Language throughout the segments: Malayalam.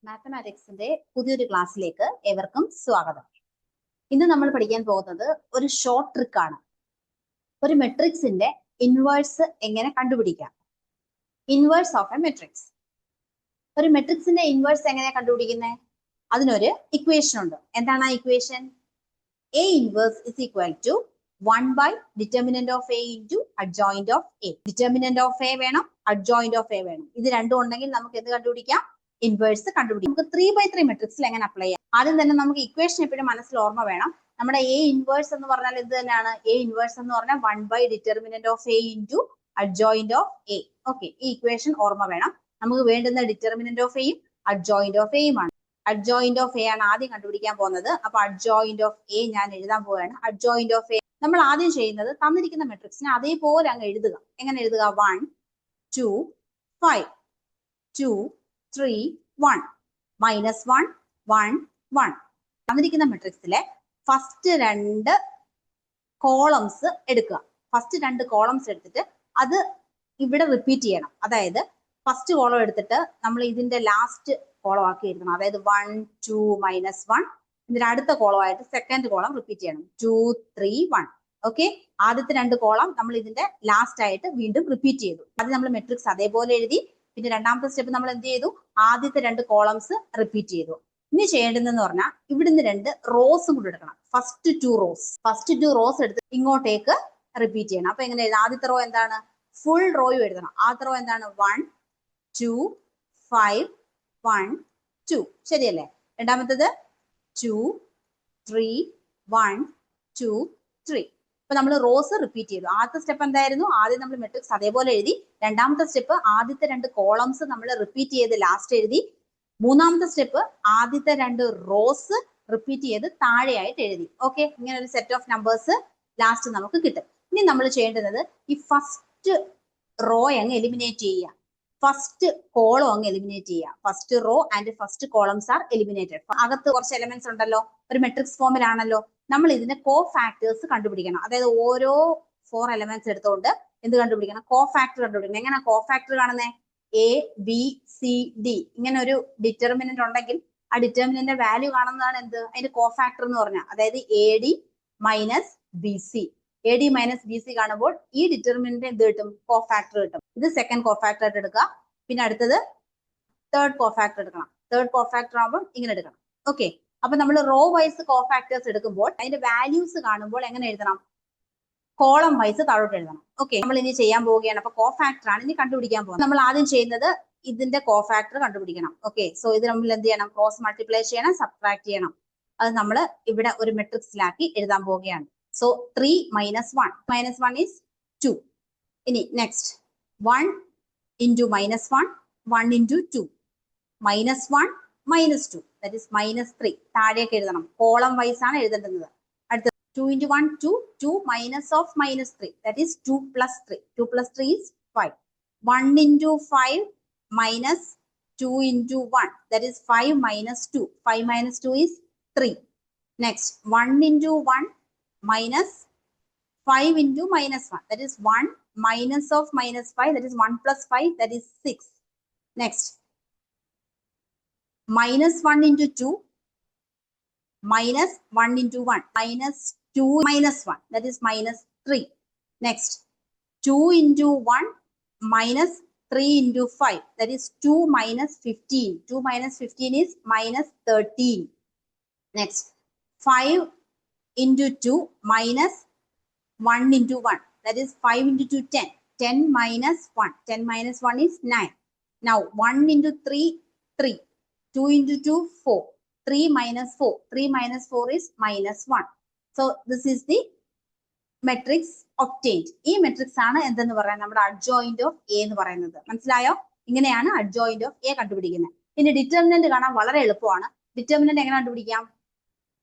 മാത്തമാറ്റിക്സിന്റെ പുതിയൊരു ക്ലാസ്സിലേക്ക് ഏവർക്കും സ്വാഗതം. ഇന്ന് നമ്മൾ പഠിക്കാൻ പോകുന്നത് ഒരു ഷോർട്ട് ട്രിക്ക് ആണ്. ഒരു മെട്രിക്സിന്റെ ഇൻവേഴ്സ് എങ്ങനെ കണ്ടുപിടിക്കാം. Inverse of A matrix. ഒരു മെട്രിക്സിന്റെ ഇൻവേഴ്സ് എങ്ങനെ കണ്ടുപിടിക്കുന്നത്? അതിനൊരു ഇക്വേഷൻ ഉണ്ട്. എന്താണ് ആ equation? A inverse is equal to 1 by determinant of A into adjoint of A. Determinant of A വേണം, adjoint of A വേണം. ഇത് രണ്ടും ഉണ്ടെങ്കിൽ നമുക്ക് എന്ത് കണ്ടുപിടിക്കാം? ഇൻവേഴ്സ് കണ്ടുപിടിക്കാം. നമുക്ക് 3/3 മെട്രിക്സിൽ എങ്ങനെ അപ്ലൈ ചെയ്യാം? ആദ്യം തന്നെ നമുക്ക് ഇക്വേഷൻ എപ്പോഴും മനസ്സിൽ ഓർമ്മ വേണം. നമ്മുടെ എ ഇൻവേഴ്സ് എന്ന് പറഞ്ഞാൽ എന്ത് തന്നെയാണ്? എ ഇൻവേഴ്സ് എന്ന് പറഞ്ഞാൽ 1 by determinant of A into adjoint of A. Okay, ഈ ഇക്വേഷൻ ഓർമ്മ വേണം. നമുക്ക് വേണ്ടുന്ന ഡിറ്റർമിനന്റ് ഓഫ് എയും അഡ്ജോയിന്റ് ഓഫ് എയും ആണ്. അഡ്ജോയിന്റ് ഓഫ് എ ആണ് ആദ്യം കണ്ടുപിടിക്കാൻ പോകുന്നത്. അപ്പൊ അഡ്ജോയിന്റ് ഓഫ് എ ഞാൻ എഴുതാൻ പോവുകയാണ്. അഡ്ജോയിന്റ് ഓഫ് എ നമ്മൾ ആദ്യം ചെയ്യുന്നത് തന്നിരിക്കുന്ന മെട്രിക്സിനെ അതേപോലെ അങ്ങ് എഴുതുക. എങ്ങനെ എഴുതുക? 1 2 5 2 3 1 -1 1 1. തന്നിരിക്കുന്ന മെട്രിക്സിലെ ഫസ്റ്റ് 2 കോളംസ് എടുക്കുക. ഫസ്റ്റ് 2 കോളംസ് എടുത്തിട്ട് അത് ഇവിടെ റിപ്പീറ്റ് ചെയ്യണം. അതായത് ഫസ്റ്റ് കോളം എടുത്തിട്ട് നമ്മൾ ഇതിന്റെ ലാസ്റ്റ് കോളം ആക്കി എഴുതണം. അതായത് 1 2 -1. ഇതിന്റെ അടുത്ത കോളമായിട്ട് സെക്കൻഡ് കോളം റിപ്പീറ്റ് ചെയ്യണം. 2 3 1. ഓക്കെ, ആദ്യത്തെ 2 കോളം നമ്മൾ ഇതിന്റെ ലാസ്റ്റ് ആയിട്ട് വീണ്ടും റിപ്പീറ്റ് ചെയ്തു. അത് നമ്മൾ മെട്രിക്സ് അതേപോലെ എഴുതി. പിന്നെ രണ്ടാമത്തെ സ്റ്റെപ്പ് നമ്മൾ എന്ത് ചെയ്തു? ആദ്യത്തെ 2 കോളംസ് റിപ്പീറ്റ് ചെയ്തു. ഇനി ചെയ്യേണ്ടതെന്ന് പറഞ്ഞാൽ ഇവിടുന്ന് 2 റോസും കൂടെ എടുക്കണം. ഫസ്റ്റ് 2 റോസ് എടുത്ത് ഇങ്ങോട്ടേക്ക് റിപ്പീറ്റ് ചെയ്യണം. അപ്പൊ എങ്ങനെ എഴുതാം? ആദ്യത്തെ റോ എന്താണ്? ഫുൾ റോയും എഴുതണം. ആദ്യത്തെ റോ എന്താണ്? 1 2 5 1 2. ശരിയല്ലേ? രണ്ടാമത്തേത് 2 3 1 2 3. ഇപ്പൊ നമ്മൾ റോസ് റിപ്പീറ്റ് ചെയ്തു. ആദ്യത്തെ സ്റ്റെപ്പ് എന്തായിരുന്നു? ആദ്യം നമ്മൾ മെട്രിക്സ് അതേപോലെ എഴുതി. രണ്ടാമത്തെ സ്റ്റെപ്പ് ആദ്യത്തെ 2 കോളംസ് നമ്മൾ റിപ്പീറ്റ് ചെയ്ത് ലാസ്റ്റ് എഴുതി. മൂന്നാമത്തെ സ്റ്റെപ്പ് ആദ്യത്തെ 2 റോസ് റിപ്പീറ്റ് ചെയ്ത് താഴെയായിട്ട് എഴുതി. ഓക്കെ, ഇങ്ങനെ ഒരു സെറ്റ് ഓഫ് നമ്പേഴ്സ് ലാസ്റ്റ് നമുക്ക് കിട്ടും. ഇനി നമ്മൾ ചെയ്യേണ്ടത് ഈ ഫസ്റ്റ് റോ അങ്ങ് എലിമിനേറ്റ് ചെയ്യുക. ഫസ്റ്റ് കോളം അങ്ങ് എലിമിനേറ്റ് ചെയ്യുക. First row and first columns R eliminated. അകത്ത് കുറച്ച് എലമെന്റ്സ് ഉണ്ടല്ലോ, ഒരു മെട്രിക്സ് ഫോമിലാണല്ലോ. നമ്മൾ ഇതിന്റെ കോ ഫാക്ടേഴ്സ് കണ്ടുപിടിക്കണം. അതായത് ഓരോ 4 എലമെന്റ്സ് എടുത്തുകൊണ്ട് എന്ത് കണ്ടുപിടിക്കണം? കോ ഫാക്ടർ കണ്ടുപിടിക്കണം. എങ്ങനെ കോ ഫാക്ടർ കാണുന്നേ? എ ബി സി ഡി ഇങ്ങനെ ഒരു ഡിറ്റർമിനന്റ് ഉണ്ടെങ്കിൽ ആ ഡിറ്റർമിനന്റിന്റെ വാല്യൂ കാണുന്നതാണ് എന്ത്? അതിന്റെ കോ ഫാക്ടർ എന്ന് പറഞ്ഞാൽ. അതായത് A D minus B C. A D minus B C കാണുമ്പോൾ ഈ ഡിറ്റർമിനന്റ് എന്ത് കിട്ടും? കോ ഫാക്ടർ കിട്ടും. ഇത് സെക്കൻഡ് കോ ഫാക്ടർ ആയിട്ട് എടുക്കുക. പിന്നെ അടുത്തത് തേർഡ് കോ ഫാക്ടർ എടുക്കണം. തേർഡ് കോ ഫാക്ടർ ആകുമ്പോൾ ഇങ്ങനെ എടുക്കണം. ഓക്കെ, അപ്പൊ നമ്മൾ റോ വൈസ് കോ ഫാക്ടേഴ്സ് എടുക്കുമ്പോൾ അതിന്റെ വാല്യൂസ് കാണുമ്പോൾ എങ്ങനെ എഴുതണം? കോളം വൈസ് താഴോട്ട് എഴുതണം. ഓക്കെ, നമ്മൾ ഇനി ചെയ്യാൻ പോവുകയാണ്. അപ്പൊ കോ ഫാക്ടർ ആണ് ഇനി കണ്ടുപിടിക്കാൻ പോകുന്നത്. നമ്മൾ ആദ്യം ചെയ്യുന്നത് ഇതിന്റെ കോ ഫാക്ടർ കണ്ടുപിടിക്കണം. ഓക്കെ, സോ ഇത് നമ്മൾ എന്ത് ചെയ്യണം? ക്രോസ് മൾട്ടിപ്ലൈ ചെയ്യണം, സബ്ട്രാക്ട് ചെയ്യണം. അത് നമ്മൾ ഇവിടെ ഒരു മെട്രിക്സിലാക്കി എഴുതാൻ പോവുകയാണ്. So 3 -1 -1 is 2. ഇനി next 1 into -1 1 into 2 -1 -2 that is -3. താഴേക്ക് എഴുതണം. കോളം വൈസ് ആണ് എഴുതേണ്ടത്. അടുത്ത 2 into 1 2 2 minus of -3 that is 2 plus 3. 2 plus 3 is 5. 1 into 5 minus 2 into 1 that is 5 minus 2. 5 minus 2 is 3. Next 1 into 1 minus 5 into -1 that is 1 minus of -5 that is 1 plus 5 that is 6. Next -1 into 2 minus 1 into 1 minus 2 minus 1 that is -3. Next 2 into 1 minus 3 into 5 that is 2 minus 15. 2 minus 15 is -13. Next 5 into 2 minus 1 into 1 that is 5 into 2 10. 10 minus 1. 10 minus 1 is 9. Now 1 into 3 3. 2 into 2 4. 3 minus 4. 3 minus 4 is -1. So this is the matrix obtained. ഈ മെട്രിക്സ് ആണ് എന്തെന്ന് പറയാൻ നമ്മുടെ അഡ്ജോയിന്റ് ഓഫ് എ എന്ന് പറയുന്നത്. മനസ്സിലായോ? ഇങ്ങനെയാണ് അഡ്ജോയിന്റ് ഓഫ് എ കണ്ടുപിടിക്കുന്നത്. ഇനി ഡിറ്റർമിനന്റ് കാണാൻ വളരെ എളുപ്പമാണ്. ഡിറ്റർമിനന്റ് എങ്ങനെ കണ്ടുപിടിക്കാം?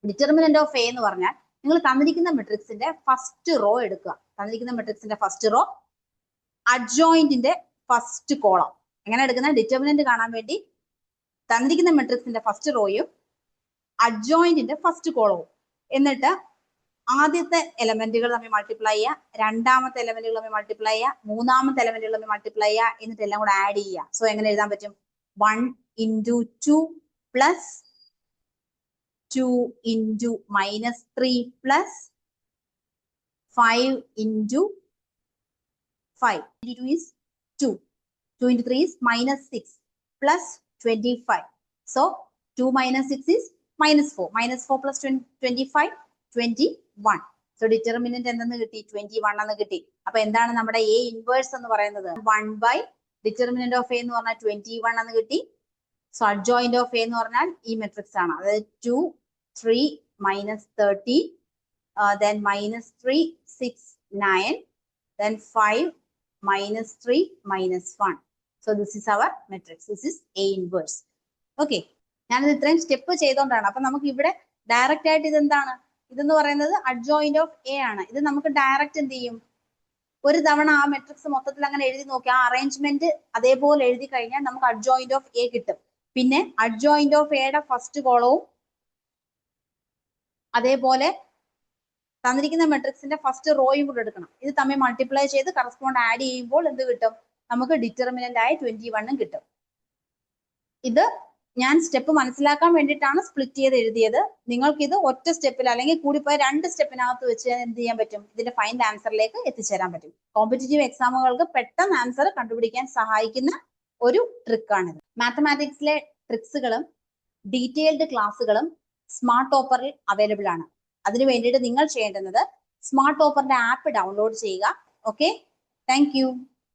ഡിറ്റർമിനന്റ് ഓഫ് എ എന്ന് പറഞ്ഞാൽ നിങ്ങൾ തന്നിരിക്കുന്ന മെട്രിക്സിന്റെ ഫസ്റ്റ് റോ എടുക്കുക. തന്നിരിക്കുന്ന മെട്രിക്സിന്റെ ഫസ്റ്റ് റോ, അഡ്ജോയിന്റിന്റെ ഫസ്റ്റ് കോളം. എങ്ങനെ എടുക്കുന്നത്? ഡിറ്റർമിനന്റ് കാണാൻ വേണ്ടി തന്നിരിക്കുന്ന മെട്രിക്സിന്റെ ഫസ്റ്റ് റോയും അഡ്ജോയിന്റിന്റെ ഫസ്റ്റ് കോളവും, എന്നിട്ട് ആദ്യത്തെ എലമെന്റുകൾ തമ്മിൽ മൾട്ടിപ്ലൈ ചെയ്യുക, രണ്ടാമത്തെ എലമെന്റുകൾ തമ്മിൽ മൾട്ടിപ്ലൈ ചെയ്യുക, മൂന്നാമത്തെ എലമെന്റുകൾ തമ്മിൽ മൾട്ടിപ്ലൈ ചെയ്യുക, എന്നിട്ട് എല്ലാം കൂടെ ആഡ് ചെയ്യുക. സോ എങ്ങനെ എഴുതാൻ പറ്റും? 1 into 2 plus 2 into minus 3 plus 5 into 5. 2 is 2. 2 into 3 is minus 6 plus 25. So 2 minus 6 is minus 4. Minus 4 plus 25, 21. So determinant എന്തെന്ന് കിട്ടി? 21 എന്ന് കിട്ടി. അപ്പൊ എന്താണ് നമ്മുടെ A ഇൻവേഴ്സ് എന്ന് പറയുന്നത്? 1 by determinant of A എന്ന് പറഞ്ഞാൽ 21 എന്ന് കിട്ടി. So adjoint of A എന്ന് പറഞ്ഞാൽ ഈ മെട്രിക്സ് ആണ്. അതായത് 2, 3, minus 30, then minus 3, 6, 9, then 5, minus 3, minus 1. So this is our matrix. This is A inverse. Okay. ഞാനിത് ഇത്രയും സ്റ്റെപ്പ് ചെയ്തോണ്ടാണ്. അപ്പൊ നമുക്ക് ഇവിടെ ഡയറക്റ്റ് ആയിട്ട് ഇത് എന്താണ്? ഇതെന്ന് പറയുന്നത് അഡ്ജോയിന്റ് ഓഫ് എ ആണ്. ഇത് നമുക്ക് ഡയറക്റ്റ് എന്ത് ചെയ്യും? ഒരു തവണ ആ മെട്രിക്സ് മൊത്തത്തിൽ അങ്ങനെ എഴുതി നോക്കി ആ അറേഞ്ച്മെന്റ് അതേപോലെ എഴുതി കഴിഞ്ഞാൽ നമുക്ക് അഡ്ജോയിന്റ് ഓഫ് എ കിട്ടും. പിന്നെ അഡ്ജോയിന്റ് ഓഫ് എയുടെ ഫസ്റ്റ് കോളവും അതേപോലെ തന്നിരിക്കുന്ന മെട്രിക്സിന്റെ ഫസ്റ്റ് റോയും കൂടെ എടുക്കണം. ഇത് തമ്മിൽ മൾട്ടിപ്ലൈ ചെയ്ത് കറസ്പോണ്ട് ആഡ് ചെയ്യുമ്പോൾ എന്ത് കിട്ടും? നമുക്ക് ഡിറ്റർമിനന്റ് ആയ 21 കിട്ടും. ഇത് ഞാൻ സ്റ്റെപ്പ് മനസ്സിലാക്കാൻ വേണ്ടിയിട്ടാണ് സ്പ്ലിറ്റ് ചെയ്ത് എഴുതിയത്. നിങ്ങൾക്ക് ഇത് ഒറ്റ സ്റ്റെപ്പിൽ അല്ലെങ്കിൽ കൂടിപ്പോയ 2 സ്റ്റെപ്പിനകത്ത് വെച്ച് എന്ത് ചെയ്യാൻ പറ്റും? ഇതിന്റെ ഫൈനൽ ആൻസറിലേക്ക് എത്തിച്ചേരാൻ പറ്റും. കോമ്പറ്റേറ്റീവ് എക്സാമുകൾക്ക് പെട്ടെന്ന് ആൻസർ കണ്ടുപിടിക്കാൻ സഹായിക്കുന്ന ഒരു ട്രിക്കാണിത്. മാത്തമാറ്റിക്സിലെ ട്രിക്സുകളും ഡീറ്റെയിൽഡ് ക്ലാസ്സുകളും സ്മാർട്ട് ടോപ്പറിൽ അവൈലബിൾ ആണ്. അതിനു വേണ്ടിയിട്ട് നിങ്ങൾ ചെയ്യേണ്ടുന്നത് സ്മാർട്ട് ടോപ്പറിന്റെ ആപ്പ് ഡൗൺലോഡ് ചെയ്യുക. Okay, thank you.